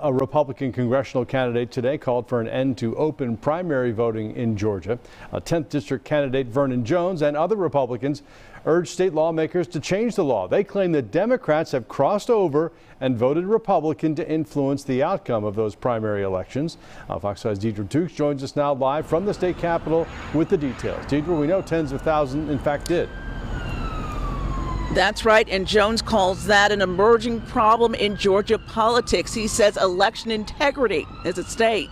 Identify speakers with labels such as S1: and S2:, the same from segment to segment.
S1: A Republican congressional candidate today called for an end to open primary voting in Georgia. A 10th district candidate, Vernon Jones, and other Republicans urged state lawmakers to change the law. They claim that Democrats have crossed over and voted Republican to influence the outcome of those primary elections. Fox 5's Deidre Dukes joins us now live from the state capitol with the details. Deidre, we know tens of thousands, in fact, did.
S2: That's right, and Jones calls that an emerging problem in Georgia politics. He says election integrity is at stake.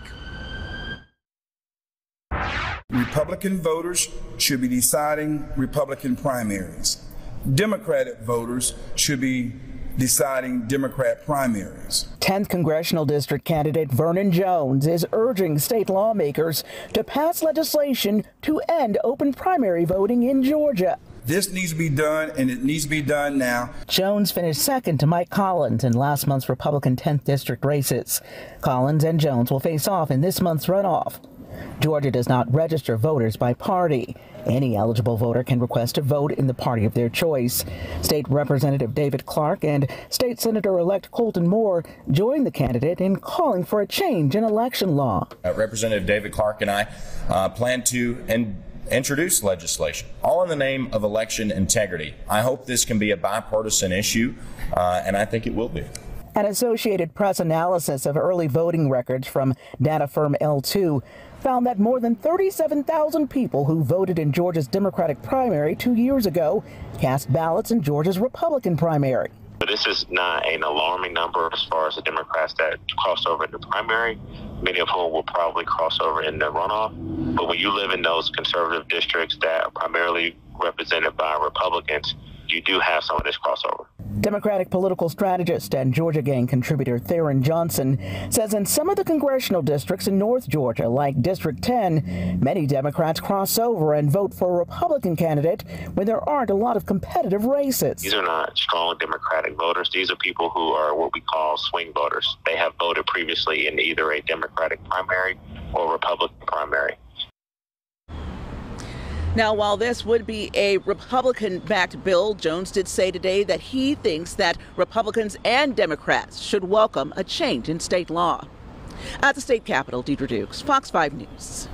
S3: Republican voters should be deciding Republican primaries. Democratic voters should be deciding Democrat primaries.
S4: 10th Congressional District candidate Vernon Jones is urging state lawmakers to pass legislation to end open primary voting in Georgia.
S3: This needs to be done, and it needs to be done now.
S4: Jones finished second to Mike Collins in last month's Republican 10th District races. Collins and Jones will face off in this month's runoff. Georgia does not register voters by party. Any eligible voter can request to vote in the party of their choice. State Representative David Clark and State Senator-elect Colton Moore joined the candidate in calling for a change in election law.
S5: Representative David Clark and I plan to introduce legislation, all in the name of election integrity. I hope this can be a bipartisan issue, and I think it will be.
S4: An Associated Press analysis of early voting records from data firm L2 found that more than 37,000 people who voted in Georgia's Democratic primary 2 years ago cast ballots in Georgia's Republican primary.
S6: This is not an alarming number as far as the Democrats that crossed over in the primary, many of whom will probably cross over in the runoff. But when you live in those conservative districts that are primarily represented by Republicans, you do have some of this crossover.
S4: Democratic political strategist and Georgia Gang contributor Vernon Jones says in some of the congressional districts in North Georgia, like District 10, many Democrats cross over and vote for a Republican candidate when there aren't a lot of competitive races.
S6: These are not strong Democratic voters. These are people who are what we call swing voters. They have voted previously in either a Democratic primary or Republican primary.
S2: Now, while this would be a Republican-backed bill, Jones did say today that he thinks that Republicans and Democrats should welcome a change in state law. At the state capitol, Deidre Dukes, Fox 5 News.